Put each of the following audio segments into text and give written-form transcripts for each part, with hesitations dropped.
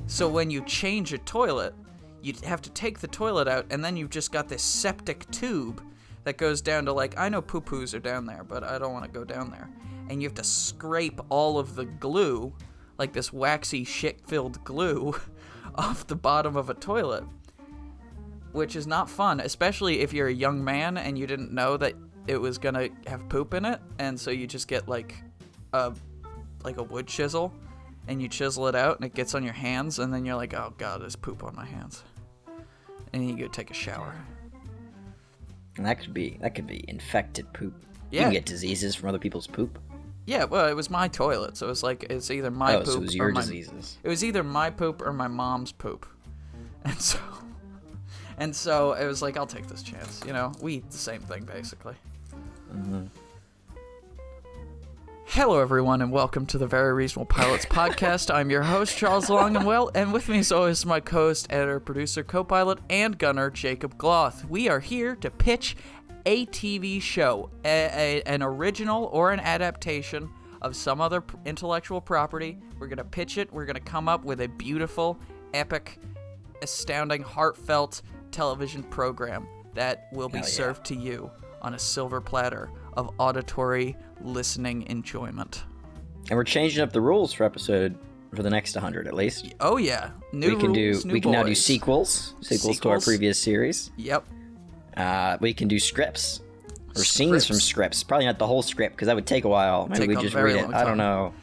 So when you change a toilet, you have to take the toilet out, and then you've just got this septic tube that goes down to, like, I know poo-poos are down there, but I don't want to go down there. And you have to scrape all of the glue, like this waxy shit-filled glue, off the bottom of a toilet, which is not fun, especially if you're a young man and you didn't know that it was gonna have poop in it, and so you just get like a wood chisel, and you chisel it out, and it gets on your hands, and then you're like, oh god, there's poop on my hands, and you go take a shower. And that could be infected poop. Yeah. You can get diseases from other people's poop. Yeah, well, it was my toilet, so it was like, it's either my poop so it was your or diseases. It was either my poop or my mom's poop. And so it was like, I'll take this chance, you know? We eat the same thing, basically. Mm-hmm. Hello, everyone, and welcome to the Very Reasonable Pilots podcast. I'm your host, Charles Long, and with me, as always, my co-host, editor, producer, co-pilot, and gunner, Jacob Gloth. We are here to pitch a TV show, an original or an adaptation of some other intellectual property. We're going to pitch it. We're going to come up with a beautiful, epic, astounding, heartfelt television program that will be served to you on a silver platter of auditory listening enjoyment. And we're changing up the rules for the next 100 at least. Oh yeah, we can now do sequels to our previous series. Yep. We can do scripts or scenes from scripts. Probably not the whole script because that would take a while. Maybe we just read it. I don't know.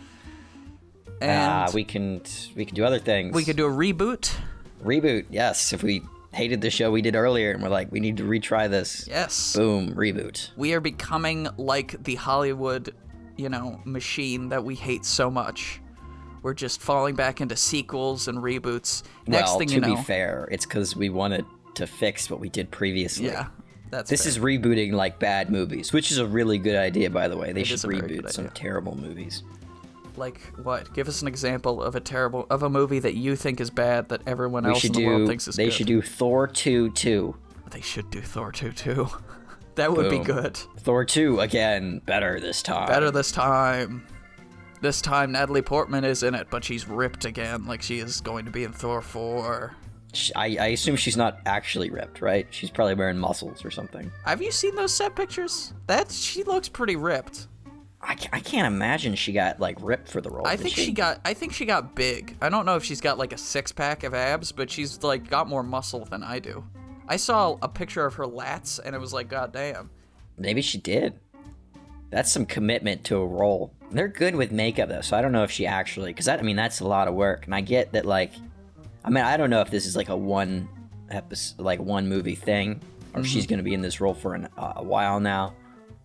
And we can do other things. We could do a reboot. Reboot, yes. If we hated the show we did earlier and we're like, we need to retry this. Yes. Boom, reboot. We are becoming like the Hollywood, machine that we hate so much. We're just falling back into sequels and reboots. Next thing you know. To be fair, it's because we wanted to fix what we did previously. Yeah, This is rebooting like bad movies, which is a really good idea, by the way. They should reboot some terrible movies. Like what? Give us an example of a movie that you think is bad that everyone else in the world thinks is good. They should do Thor 2. They should do Thor 2 too. That would be good. Thor 2 again, better this time. This time Natalie Portman is in it, but she's ripped again, like she is going to be in Thor 4. I assume she's not actually ripped, right? She's probably wearing muscles or something. Have you seen those set pictures? She looks pretty ripped. I can't imagine she got ripped for the role. I think she got big. I don't know if she's got like a 6-pack of abs, but she's got more muscle than I do. I saw a picture of her lats and it was like, god damn. Maybe she did. That's some commitment to a role. They're good with makeup though, so I don't know if she actually, because that's a lot of work, and I get that I don't know if this is a one movie thing, or if she's going to be in this role for a while now.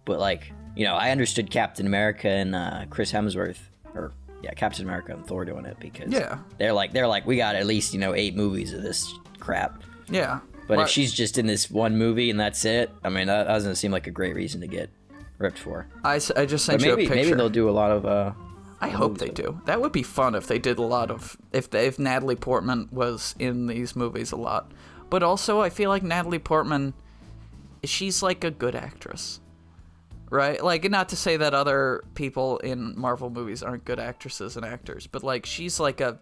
But I understood Captain America and Chris Hemsworth, Captain America and Thor doing it because they're like we got at least 8 movies of this crap. Yeah. But if she's just in this one movie and that's it, that doesn't seem like a great reason to get ripped for. I just sent you a picture. Maybe they'll do a lot of. I hope they do. That would be fun if they did a lot of if Natalie Portman was in these movies a lot. But also, I feel like Natalie Portman, she's like a good actress, right? Not to say that other people in Marvel movies aren't good actresses and actors, but she's like a,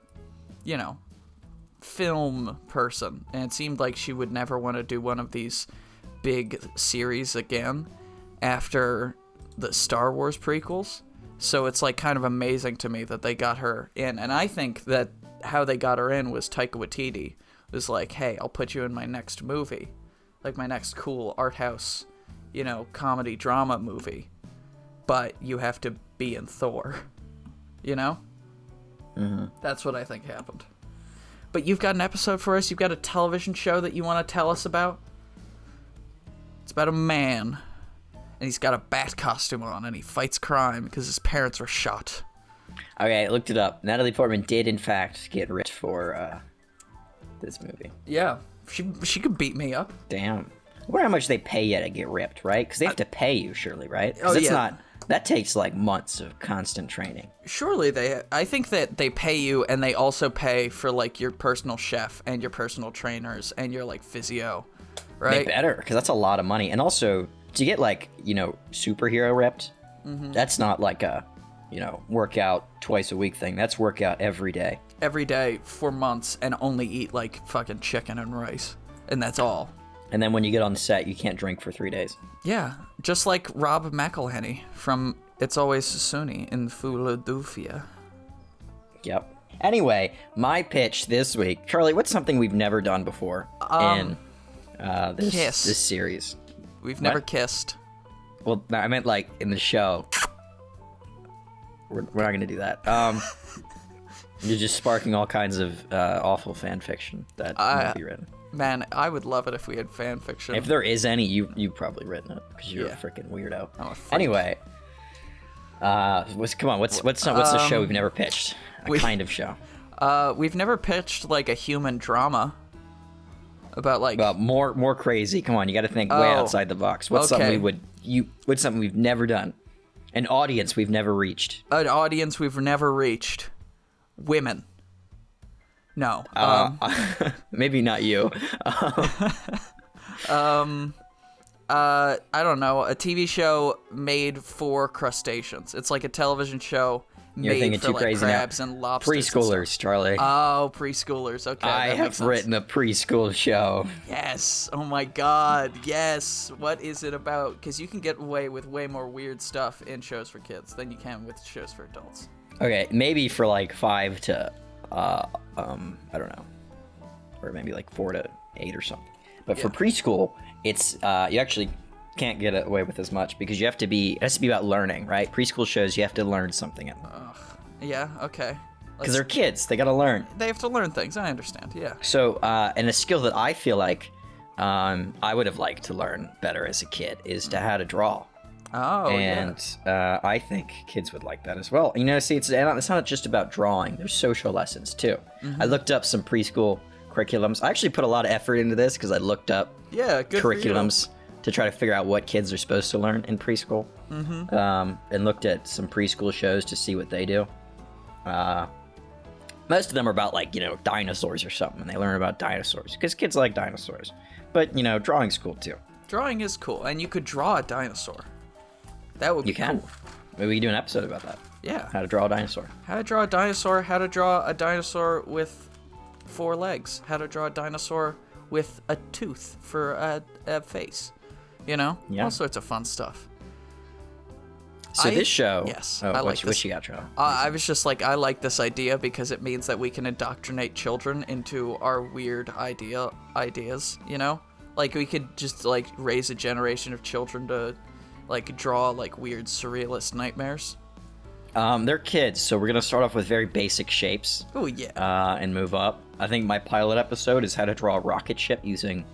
film person, and it seemed like she would never want to do one of these big series again after the Star Wars prequels. So it's kind of amazing to me that they got her in. And I think that how they got her in was Taika Waititi was like, hey, I'll put you in my next movie. My next cool art house, comedy drama movie. But you have to be in Thor. Mm-hmm. That's what I think happened. But you've got an episode for us. You've got a television show that you want to tell us about. It's about a man. And he's got a bat costume on, and he fights crime because his parents were shot. Okay, I looked it up. Natalie Portman did, in fact, get ripped for this movie. Yeah, she could beat me up. Damn. I wonder how much they pay you to get ripped, right? Because they have to pay you, surely, right? That takes, months of constant training. Surely I think that they pay you, and they also pay for, your personal chef and your personal trainers and your, physio, right? They better, because that's a lot of money. And also, to get superhero ripped, that's not a workout twice a week thing. That's workout every day. every day for months and only eat like fucking chicken and rice, and that's all. And then when you get on the set, you can't drink for 3 days. Yeah, just like Rob McElhenney from It's Always Sunny in Philadelphia. Yep. Anyway, my pitch this week, Charlie. What's something we've never done before in this series? We've never kissed. Well, I meant like in the show. We're not gonna do that. You're just sparking all kinds of awful fan fiction that might be written. Man, I would love it if we had fan fiction. If there is any, you've probably written it because you're a freaking weirdo. I'm a freak. Anyway, what's the show we've never pitched? Kind of show. We've never pitched like a human drama about like more crazy. Come on, you got to think way outside the box. What's something what's something we've never done? An audience we've never reached. An audience we've never reached. Women. No. Maybe not you. I don't know. A TV show made for crustaceans. It's like a television show made for like crabs and lobsters. Preschoolers, Charlie. Oh, preschoolers. Okay. I have written a preschool show. Yes. Oh my God. Yes. What is it about? Because you can get away with way more weird stuff in shows for kids than you can with shows for adults. Okay, maybe for like 5 to, I don't know, or maybe like 4 to 8 or something. But for preschool, it's you actually can't get away with as much because it has to be about learning, right? Preschool shows you have to learn something in them. Yeah. Okay. Because they're kids, they gotta learn. They have to learn things. I understand. Yeah. So, and a skill that I feel like I would have liked to learn better as a kid is how to draw. Oh, and I think kids would like that as well. You know, see, it's not just about drawing. There's social lessons too. Mm-hmm. I looked up some preschool curriculums. I actually put a lot of effort into this because I looked up curriculums to try to figure out what kids are supposed to learn in preschool. Mm-hmm. And looked at some preschool shows to see what they do. Most of them are about like, dinosaurs or something, and they learn about dinosaurs because kids like dinosaurs. But, drawing's cool too. Drawing is cool, and you could draw a dinosaur. That would be cool. Maybe we can do an episode about that. Yeah. How to draw a dinosaur. How to draw a dinosaur. How to draw a dinosaur with 4 legs. How to draw a dinosaur with a tooth for a face. Yeah. All sorts of fun stuff. So this show... Yes. Oh, I like what you got, Charlie? I was just like, I like this idea because it means that we can indoctrinate children into our weird ideas, Like, we could just, like, raise a generation of children to... like draw like weird surrealist nightmares. They're kids, so we're gonna start off with very basic shapes. Oh yeah. And move up. I think my pilot episode is how to draw a rocket ship using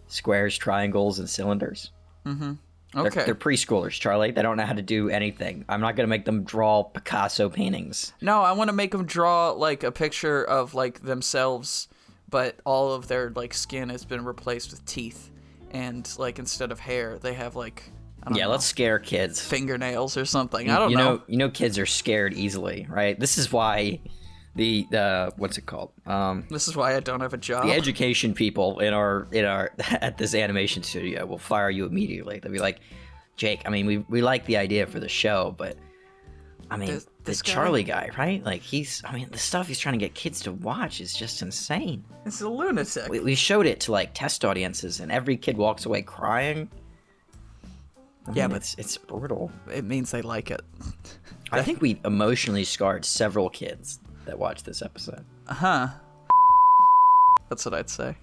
squares, triangles, and cylinders. Mm-hmm. Okay. They're preschoolers, Charlie. They don't know how to do anything. I'm not gonna make them draw Picasso paintings. No, I want to make them draw like a picture of like themselves, but all of their like skin has been replaced with teeth. And, like, instead of hair, they have, like, I don't know, let's scare kids. Fingernails or something. I don't know. You know kids are scared easily, right? This is why the what's it called? This is why I don't have a job. The education people in our at this animation studio will fire you immediately. They'll be like, Jake, I mean, we like the idea for the show, but, I mean, this Charlie guy, right? Like, the stuff he's trying to get kids to watch is just insane. It's a lunatic. We showed it to, like, test audiences, and every kid walks away crying. But it's brutal. It means they like it. I think we emotionally scarred several kids that watched this episode. Uh-huh. That's what I'd say.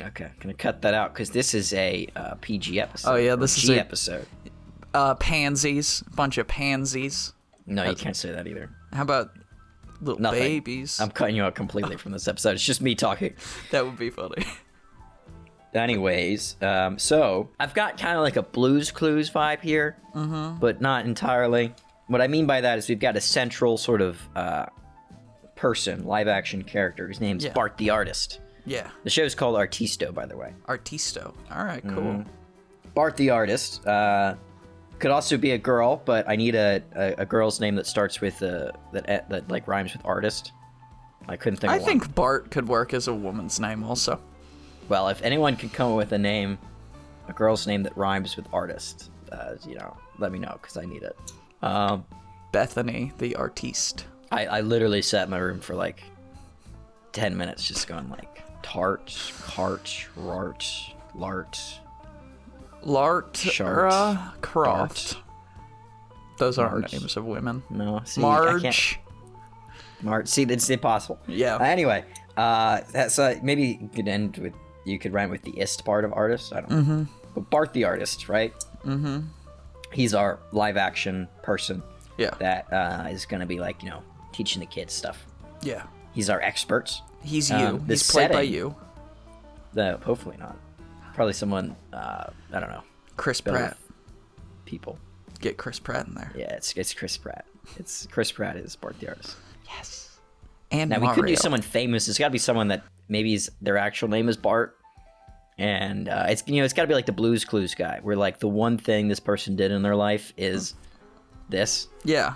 Okay, gonna cut that out, because this is a PG episode. Oh, yeah, this is a episode. Pansies. Bunch of pansies. No, you can't say that either. How about little babies? I'm cutting you out completely from this episode. It's just me talking. That would be funny. Anyways, so I've got kind of like a Blue's Clues vibe here, but not entirely. What I mean by that is we've got a central sort of person, live action character. His name's Bart the Artist. Yeah. The show's called Artisto, by the way. Artisto. All right, cool. Bart the Artist. Could also be a girl, but I need a girl's name that starts with that like rhymes with artist. I couldn't think of one. I think Bart could work as a woman's name also. Well, if anyone can come up with a girl's name that rhymes with artist, let me know because I need it. Bethany the Artiste. I literally sat in my room for like 10 minutes just going like tart, cart, rart, lart, Lartra Croft. Dart. Those aren't Marge. names of women. No, see, I can't. Marge. Marge. See, it's impossible. Yeah. Anyway, that's maybe you could end with rhyme with the ist part of artist. I don't know. But Bart the Artist, right? Mm-hmm. He's our live action person. Yeah. That is going to be like, teaching the kids stuff. Yeah. He's our expert. He's you. The He's played by setting- you. Hopefully not. Probably someone, I don't know. Chris better Pratt. People. Get Chris Pratt in there. Yeah, it's Chris Pratt. It's Chris Pratt is Bart the Artist. Yes. And Now Mario. we could do someone famous. It's got to be someone that maybe their actual name is Bart, and it's got to be like the Blue's Clues guy, where like the one thing this person did in their life is this. Yeah.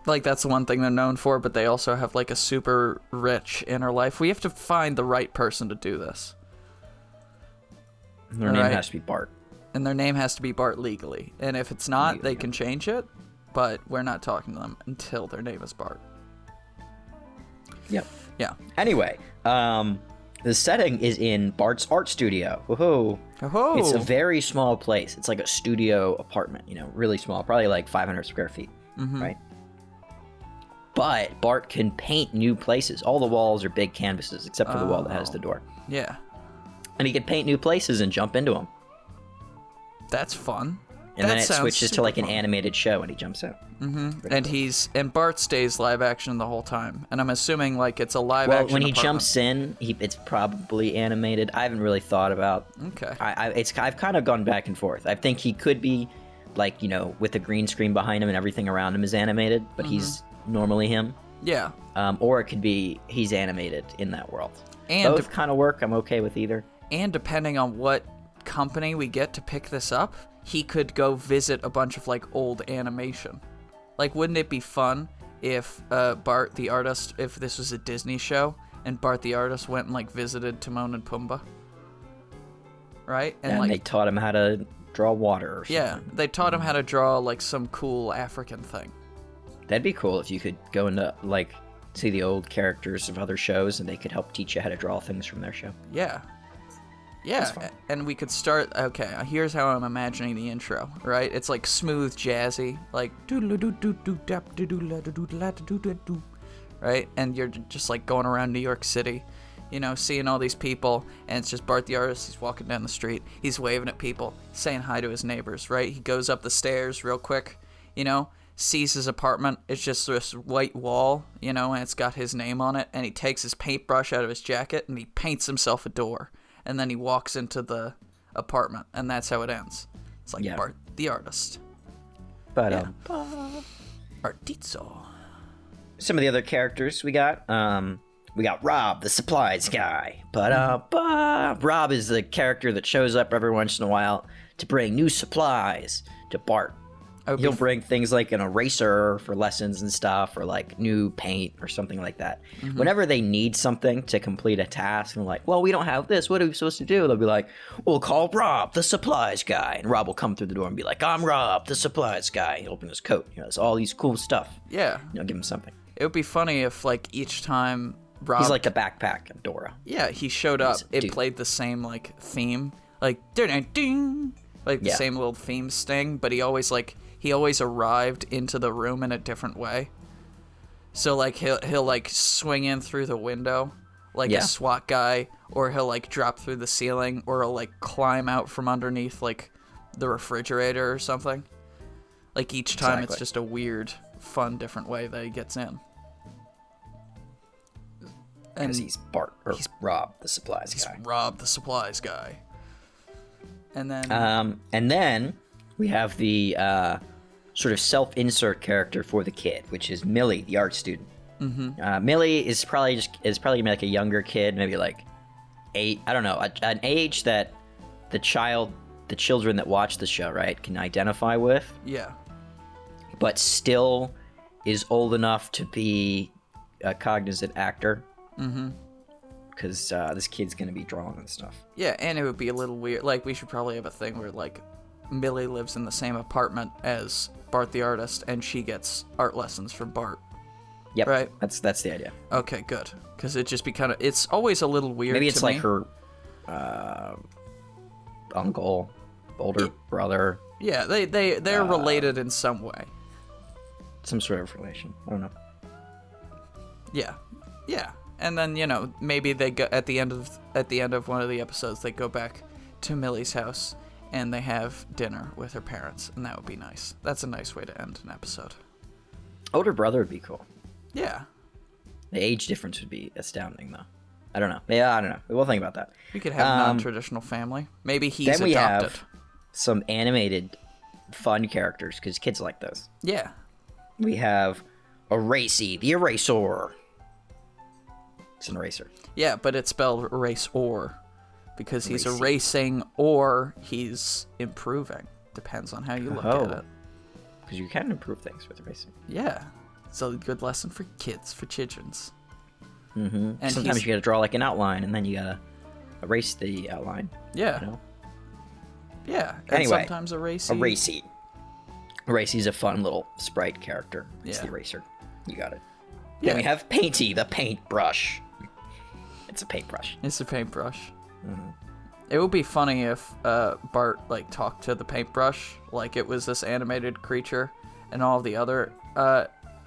Like, that's the one thing they're known for, but they also have, like, a super rich inner life. We have to find the right person to do this. Their name Right. has to be Bart. And their name has to be Bart legally. And if it's not, they can change it, but we're not talking to them until their name is Bart. Yep. Yeah. Anyway, the setting is in Bart's art studio. Woohoo! Oh. It's a very small place. It's like a studio apartment, really small, probably like 500 square feet, right? But Bart can paint new places. All the walls are big canvases, except for the wall that has the door. Yeah. And he can paint new places and jump into them. That's fun. And That then it sounds switches to super like an fun. animated show and he jumps out. And Bart stays live action the whole time. And I'm assuming, like, it's a live Well, action when he apartment. jumps in, it's probably animated. I haven't really thought about. Okay. I've kind of gone back and forth. I think he could be, like, with a green screen behind him and everything around him is animated, but he's normally him. Yeah. Or it could be he's animated in that world. And Both kind of work. I'm okay with either. And depending on what company we get to pick this up, he could go visit a bunch of, like, old animation. Like, wouldn't it be fun if Bart the Artist, if this was a Disney show, and Bart the Artist went and, like, visited Timon and Pumbaa? Right? And like, they taught him how to draw water or something. yeah, they taught him how to draw, like, some cool African thing. That'd be cool if you could go into, like, see the old characters of other shows and they could help teach you how to draw things from their show. Yeah. Yeah, and we could start, okay, here's how I'm imagining the intro, right? It's like smooth jazzy, like right? And you're just like going around New York City, seeing all these people, and it's just Bart the Artist. He's walking down the street, he's waving at people, saying hi to his neighbors, right? He goes up the stairs real quick, sees his apartment. It's just this white wall, and it's got his name on it, and he takes his paintbrush out of his jacket and he paints himself a door. And then he walks into the apartment, and that's how it ends. It's like Bart the Artist. But Artizzo. some of the other characters we got Rob, the supplies guy. But Rob is the character that shows up every once in a while to bring new supplies to Bart. He'll bring things like an eraser for lessons and stuff, or like new paint or something like that. Whenever they need something to complete a task, and they're like, well, we don't have this. What are we supposed to do? They'll be like, we'll call Rob, the supplies guy. And Rob will come through the door and be like, I'm Rob, the supplies guy. He'll open his coat. It's all these cool stuff. Yeah. Give him something. It would be funny if, like, each time Rob... He's like the backpack of Dora. Yeah, he showed up. It dude. played the same, like, theme. Like, ding, like the same little theme sting, but he always arrived into the room in a different way. So, like, he'll like swing in through the window like a SWAT guy, or he'll like drop through the ceiling, or he'll like climb out from underneath like the refrigerator or something. Like, each time it's just a weird, fun, different way that he gets in. Because he's Bart, or he's Rob, the supplies guy. Rob, the supplies guy. And then we have the sort of self-insert character for the kid, which is Millie, the art student. Millie is probably gonna be like a younger kid, maybe like 8. I don't know, an age that the children that watch the show, right, can identify with. Yeah. But still is old enough to be a cognizant actor. Because this kid's gonna be drawing and stuff. Yeah, and it would be a little weird. Like, we should probably have a thing where, like, Millie lives in the same apartment as Bart the Artist, and she gets art lessons from Bart. Yep. Right. That's the idea. Okay, good. Because it'd just be kind of... It's always a little weird Maybe it's to like me. her uncle, older brother. Yeah, they're related in some way. Some sort of relation. I don't know. Yeah. Yeah. And then, maybe they go at the end of one of the episodes, they go back to Millie's house and they have dinner with her parents, and that would be nice. That's a nice way to end an episode. Older brother would be cool. Yeah. The age difference would be astounding, though. I don't know. Yeah, I don't know. We'll think about that. We could have a non-traditional family. Maybe he's then we adopted. have some animated fun characters, because kids like those. Yeah. We have Eracy, the Eraser. It's an eraser. Yeah, but it's spelled erase-or, because he's erasing or he's improving. Depends on how you look at it. Because you can improve things with erasing. Yeah. It's a good lesson for kids, for childrens. Mm-hmm. And sometimes you gotta draw like an outline, and then you gotta erase the outline. Yeah. You know? Yeah. And anyway, sometimes Eracy. Eracy's a fun little sprite character. It's the eraser. You got it. Yeah. Then we have Painty, the paintbrush. It's a paintbrush. It's a paintbrush. Mm-hmm. It would be funny if Bart talked to the paintbrush like it was this animated creature, and all of the other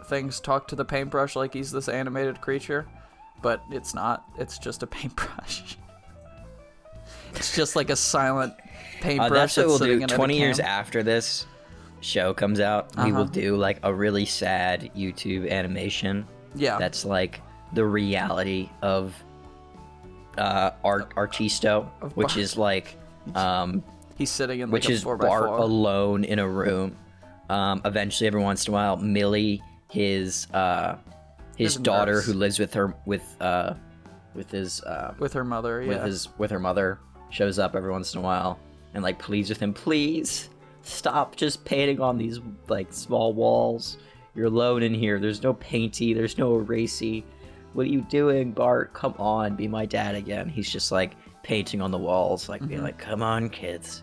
things talk to the paintbrush like he's this animated creature, but it's not. It's just a paintbrush. It's just like a silent paintbrush. That's what we'll do. 20 years cam. After this show comes out, we will do like a really sad YouTube animation. Yeah. That's like the reality of Artisto, which is like he's sitting in which a is 4x4. Bart alone in a room. Eventually, every once in a while, Millie, his daughter, nurse. who lives with her with her mother, yeah. with her mother, shows up every once in a while and like pleads with him, please stop just painting on these like small walls. You're alone in here. There's no painty. There's no eracy. What are you doing, Bart? Come on, be my dad again. He's just like painting on the walls, like being like, come on, kids.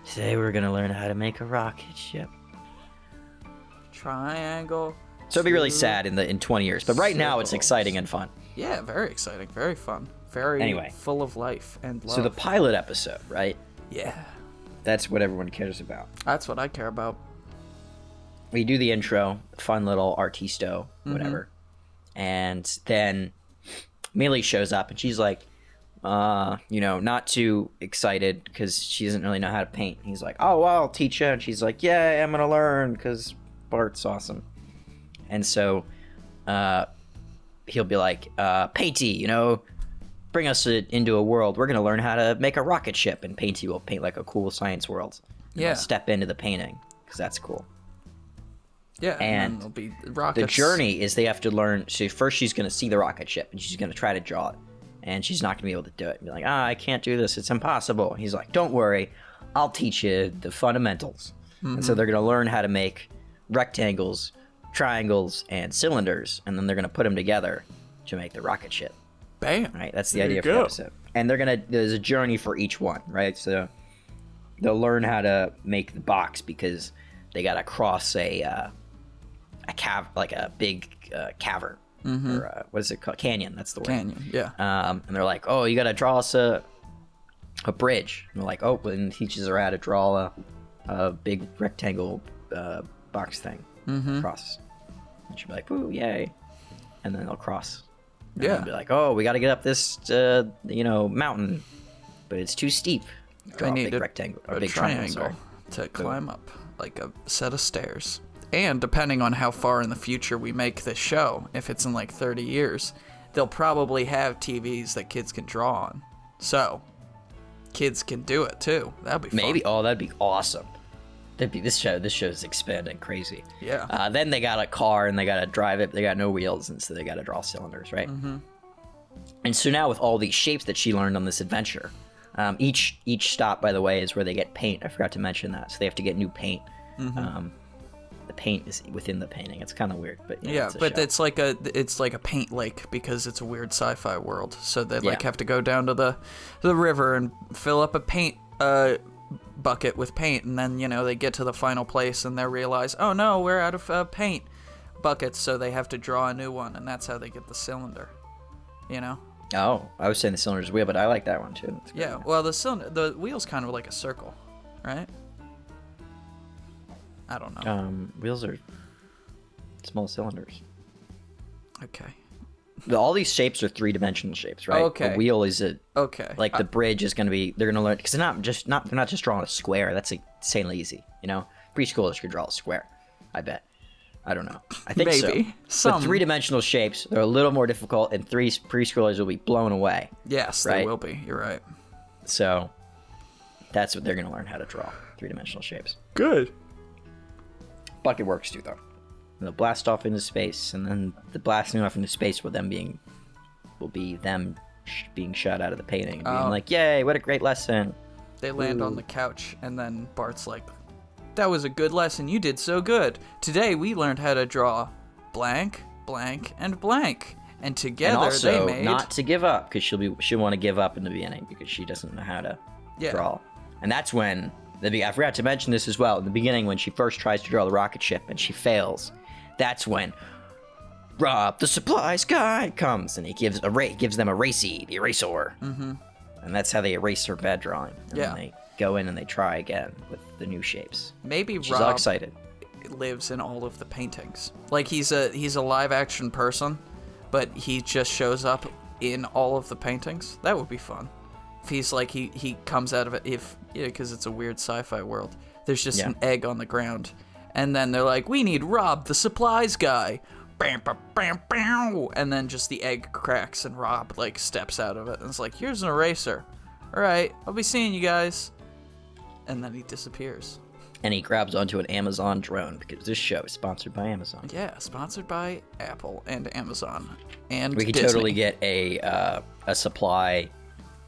Today we're gonna learn how to make a rocket ship. Triangle. So it'll be really sad in 20 years, but right now it's exciting and fun. Yeah, very exciting, very fun, very full of life and love. So the pilot episode, right? Yeah. That's what everyone cares about. That's what I care about. We do the intro, fun little Artisto, whatever. And then Millie shows up and she's like, not too excited because she doesn't really know how to paint. He's like, oh, well, I'll teach you. And she's like, yeah, I'm going to learn because Bart's awesome. And so he'll be like, Painty, bring us into a world. We're going to learn how to make a rocket ship. And Painty will paint like a cool science world. Yeah. Step into the painting because that's cool. Yeah, and and it'll be rockets. the journey is they have to learn. So first she's going to see the rocket ship and she's going to try to draw it. And she's not going to be able to do it. And be like, I can't do this. It's impossible. And he's like, don't worry. I'll teach you the fundamentals. And so they're going to learn how to make rectangles, triangles, and cylinders. And then they're going to put them together to make the rocket ship. Bam. Right? That's the idea for the episode. And there's a journey for each one, right? So they'll learn how to make the box because they got to cross a big cavern. Or what is it called? Canyon. That's the word. Canyon, yeah. And they're like, oh, you got to draw us a bridge. And they're like, oh, and teaches her how to draw a big rectangle box thing across. And she'll be like, ooh, yay. And then they'll cross. And they'll be like, oh, we got to get up this, mountain, but it's too steep. Draw I need a big rectangle, or a big triangle to climb up, like a set of stairs. And depending on how far in the future we make this show, if it's in like 30 years, they'll probably have TVs that kids can draw on. So, kids can do it too. That'd be fun. Maybe. Oh, that'd be awesome. This show's expanding crazy. Yeah. Then they got a car and they got to drive it. They got no wheels, and so they got to draw cylinders, right? And so now with all these shapes that she learned on this adventure, each stop, by the way, is where they get paint. I forgot to mention that. So they have to get new paint. The paint is within the painting. It's kind of weird, but it's like a paint lake because it's a weird sci-fi world. So they have to go down to the river and fill up a paint bucket with paint, and then they get to the final place and they realize, oh no, we're out of paint. buckets, so they have to draw a new one, and that's how they get the cylinder. You know? Oh, I was saying the cylinder's wheel, but I like that one too. Yeah, well, the wheel's kind of like a circle, right? I don't know. Wheels are small cylinders. Okay. All these shapes are three-dimensional shapes, right? Okay. The wheel is Okay. like the bridge is going to be. They're going to learn because they're not just drawing a square. That's insanely easy. You know, preschoolers could draw a square. I bet. I don't know. I think Maybe. so. But three-dimensional shapes, they're a little more difficult, and preschoolers will be blown away. Yes, right? they will be. You're right. So that's what they're going to learn how to draw, three-dimensional shapes. Good. Bucket works too, though. And they'll blast off into space, and then the blasting off into space will be them being shot out of the painting and being like, "Yay! What a great lesson!" They land on the couch, and then Bart's like, "That was a good lesson. You did so good. Today we learned how to draw blank, blank, and blank, and together and also, they made not to give up because she'll want to give up in the beginning because she doesn't know how to draw, and that's when I forgot to mention this as well. In the beginning, when she first tries to draw the rocket ship and she fails. That's when Rob, the supplies guy, comes and he gives them a the eraser. Mm-hmm. And that's how they erase her bad drawing. And then they go in and they try again with the new shapes. Maybe She's Rob all excited. Lives in all of the paintings. Like he's a live action person, but he just shows up in all of the paintings. That would be fun. If he's like he comes out of it because it's a weird sci-fi world. There's just an egg on the ground. And then they're like, we need Rob, the supplies guy. Bam, bam, bam, bam. And then just the egg cracks and Rob, like, steps out of it. And it's like, here's an eraser. All right, I'll be seeing you guys. And then he disappears. And he grabs onto an Amazon drone because this show is sponsored by Amazon. Yeah, sponsored by Apple and Amazon. And we could Disney. totally get a supply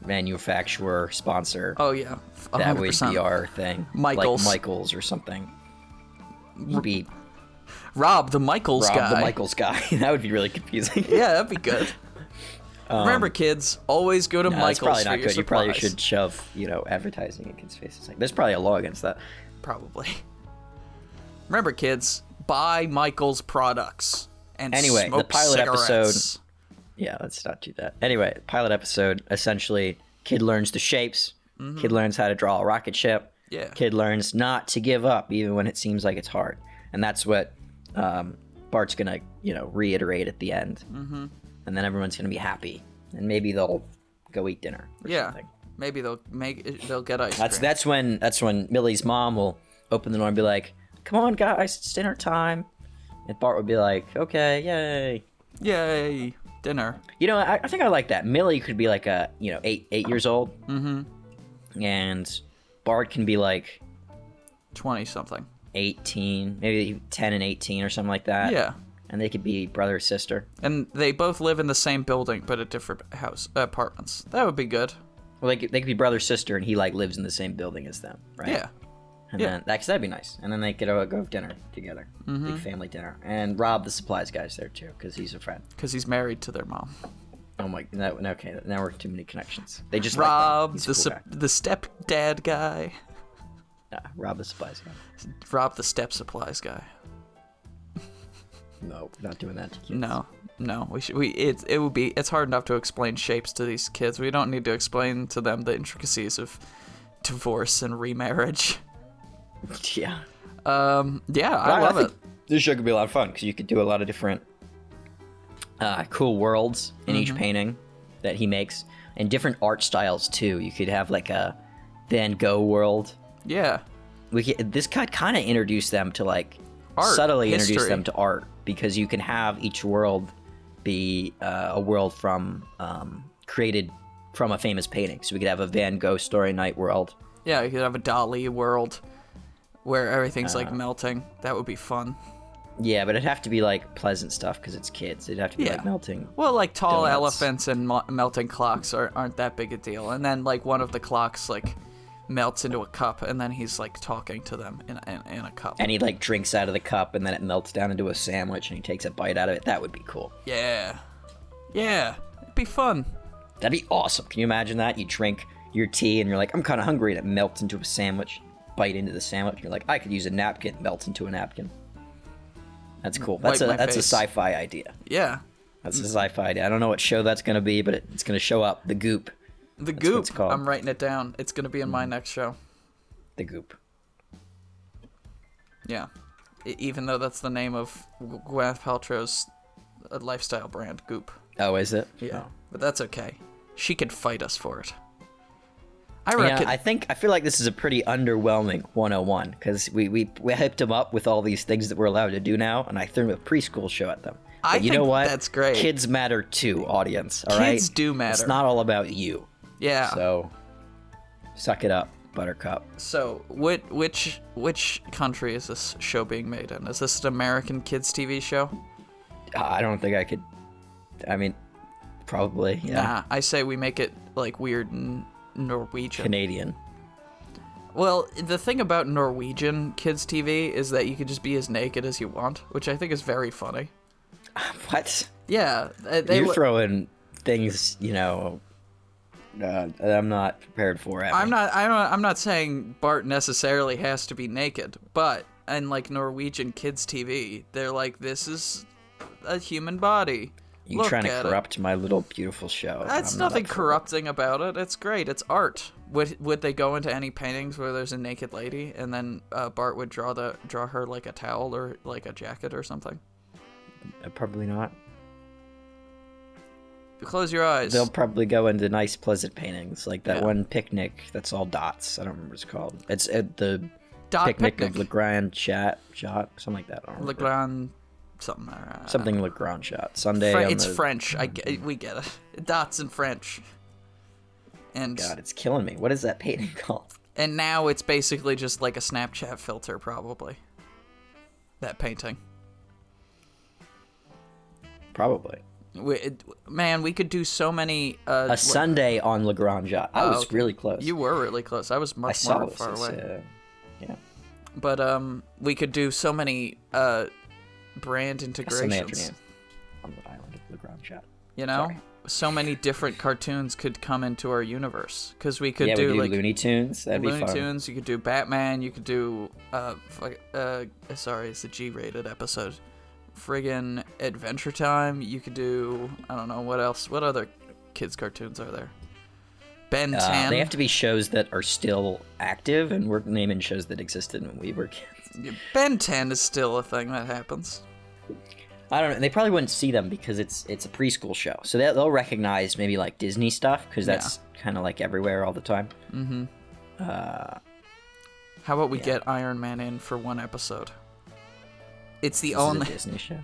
manufacturer sponsor. Oh, yeah. 100%. That would be our thing. Michaels. Like Michaels or something. You'd be Rob the Michaels guy. Rob the Michaels guy. That would be really confusing. Yeah, that'd be good. Remember, kids, always go to Michaels that's probably for not your good. supplies. You probably should shove, advertising in kids' faces. Like, there's probably a law against that. Probably. Remember, kids, buy Michaels products and anyway, smoke the pilot cigarettes. episode. Yeah, let's not do that. Anyway, pilot episode. Essentially, kid learns the shapes. Mm-hmm. Kid learns how to draw a rocket ship. Yeah. Kid learns not to give up even when it seems like it's hard, and that's what Bart's gonna reiterate at the end. Mm-hmm. And then everyone's gonna be happy, and maybe they'll go eat dinner. Or something. Maybe they'll get ice cream. That's when Millie's mom will open the door and be like, "Come on, guys, it's dinner time," and Bart would be like, "Okay, yay, dinner." I think I like that. Millie could be like 8 years old, and Bart can be like 20-something. 18, maybe 10 and 18 or something like that. Yeah. And they could be brother or sister. And they both live in the same building, but at different apartments. That would be good. Well, they could be brother sister, and he lives in the same building as them, right? Yeah. And then that'd be nice. And then they could go have dinner together, big family dinner. And Rob the supplies guy's there too, because he's a friend. Because he's married to their mom. Oh my, no, okay, now we're too many connections. They just Rob like the stepdad guy. Rob the supplies guy. Rob the step supplies guy. No, not doing that to kids. No. It's hard enough to explain shapes to these kids. We don't need to explain to them the intricacies of divorce and remarriage. Yeah. I love it. This show could be a lot of fun because you could do a lot of different cool worlds in each painting that he makes, and different art styles too. You could have like a Van Gogh world. Yeah. This could kind of introduce them to like art, subtly history. Introduce them to art, because you can have each world be a world from created from a famous painting. So we could have a Van Gogh Starry Night world. Yeah, you could have a Dali world where everything's like melting. That would be fun. Yeah, but it'd have to be like pleasant stuff because it's kids. It'd have to be like melting. Well, like tall donuts. elephants and melting clocks aren't that big a deal. And then like one of the clocks like melts into a cup, and then he's like talking to them in a cup. And he like drinks out of the cup, and then it melts down into a sandwich, and he takes a bite out of it. That would be cool. Yeah, it'd be fun. That'd be awesome. Can you imagine that? You drink your tea, and you're like, I'm kind of hungry, and it melts into a sandwich. Bite into the sandwich, and you're like, I could use a napkin. Melts into a napkin. That's cool. wipe my That's a face. sci-fi idea. Yeah. That's a sci-fi idea. I don't know what show that's going to be, but it's going to show up. The Goop. The That's Goop. what it's called. I'm writing it down. It's going to be in my next show. The Goop. Yeah. Even though that's the name of Gwyneth Paltrow's lifestyle brand, Goop. Oh, is it? Yeah. Oh. But that's okay. She could fight us for it. I reckon. Yeah, I feel like this is a pretty underwhelming 101 because we hyped them up with all these things that we're allowed to do now, and I threw a preschool show at them. But you know what? That's great. Kids matter too, audience. All right. Kids do matter. It's not all about you. Yeah. So, suck it up, Buttercup. So, which country is this show being made in? Is this an American kids TV show? I don't think I could. I mean, probably. Yeah. Nah, I say we make it like weird and Norwegian. Canadian. Well, the thing about Norwegian kids TV is that you can just be as naked as you want, which I think is very funny. What? Yeah, You're throwing things, I'm not prepared for. I'm not saying Bart necessarily has to be naked, but in like Norwegian kids TV, they're like, this is a human body. You Look trying to at corrupt my little beautiful show? That's I'm not nothing up for corrupting about it. It's great. It's art. Would they go into any paintings where there's a naked lady and then Bart would draw her like a towel or like a jacket or something? Probably not. Close your eyes. They'll probably go into nice, pleasant paintings, like that one picnic that's all dots. I don't remember what it's called. It's at the Dot picnic of Legrand shot, something like that. I don't remember. Legrand, something. Something Legrand shot. Sunday. It's French. We get it. Dots in French. And God, it's killing me. What is that painting called? And now it's basically just like a Snapchat filter, probably. That painting. Probably. We could do so many. A Sunday on Legrand shot. I was really close. You were really close. I was much more far away. Yeah. But we could do so many brand integrations. Sunday afternoon on the island of Legrand shot. You know, Sorry. So many different cartoons could come into our universe because we could we do like Looney Tunes. That'd be fun. Looney Tunes. You could do Batman. You could do sorry, it's a G-rated episode. Friggin' Adventure Time. You could do, I don't know, what else? What other kids' cartoons are there? Ben 10. They have to be shows that are still active, and we're naming shows that existed when we were kids. Ben 10 is still a thing that happens. I don't know. They probably wouldn't see them because it's a preschool show. So they'll recognize maybe like Disney stuff because that's kind of like everywhere all the time. Mm-hmm. How about we get Iron Man in for one episode? It's the only Disney show.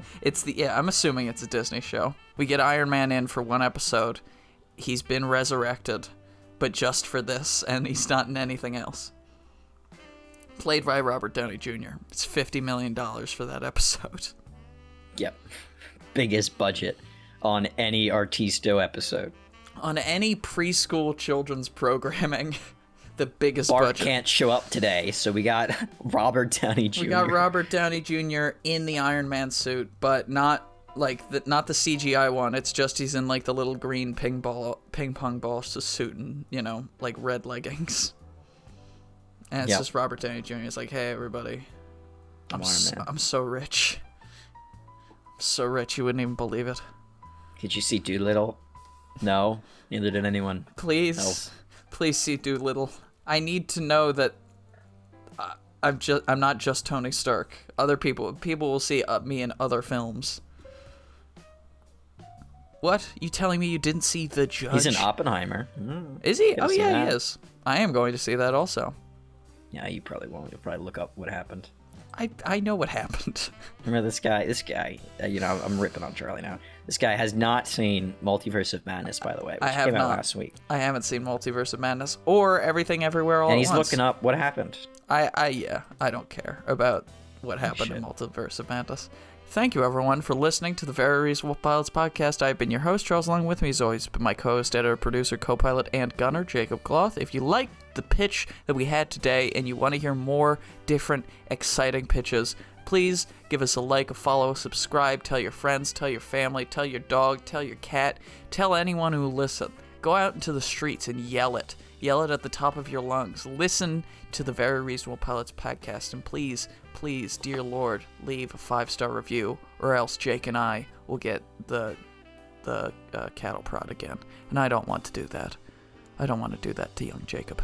I'm assuming it's a Disney show. We get Iron Man in for one episode. He's been resurrected, but just for this, and he's not in anything else. Played by Robert Downey Jr. It's $50 million for that episode. Yep. Biggest budget on any Artisto episode. On any preschool children's programming, the biggest Bart budget. can't show up today, so we got Robert Downey Jr. We got Robert Downey Jr. in the Iron Man suit, but not not the CGI one. It's just he's in like the little green ping pong ball suit and like red leggings. And it's just Robert Downey Jr. It's like, hey everybody, I'm so rich. I'm so rich you wouldn't even believe it. Did you see Doolittle? No, neither did anyone. Please see Doolittle. I need to know that I'm not just Tony Stark. Other people will see me in other films. What? You telling me you didn't see The Judge? He's in Oppenheimer. Is he? Oh yeah, he is. I am going to see that also. Yeah, you probably won't. You'll probably look up what happened. I know what happened. Remember this guy, I'm ripping on Charlie now. This guy has not seen Multiverse of Madness, by the way, which came out last week. I haven't seen Multiverse of Madness or Everything Everywhere All at Once. And he's looking up what happened. I don't care about what happened in Multiverse of Madness. Thank you, everyone, for listening to the Very Reasonable Pilots podcast. I've been your host, Charles. Along with me, as always, been my co-host, editor, producer, co-pilot, and gunner, Jacob Cloth. If you liked the pitch that we had today and you want to hear more different, exciting pitches, please give us a like, a follow, subscribe, tell your friends, tell your family, tell your dog, tell your cat, tell anyone who will listen. Go out into the streets and yell it Yell it at the top of your lungs. Listen to the Very Reasonable Pilots podcast, and please, please, dear Lord, leave a 5-star review, or else Jake and I will get the cattle prod again. And I don't want to do that. I don't want to do that to young Jacob.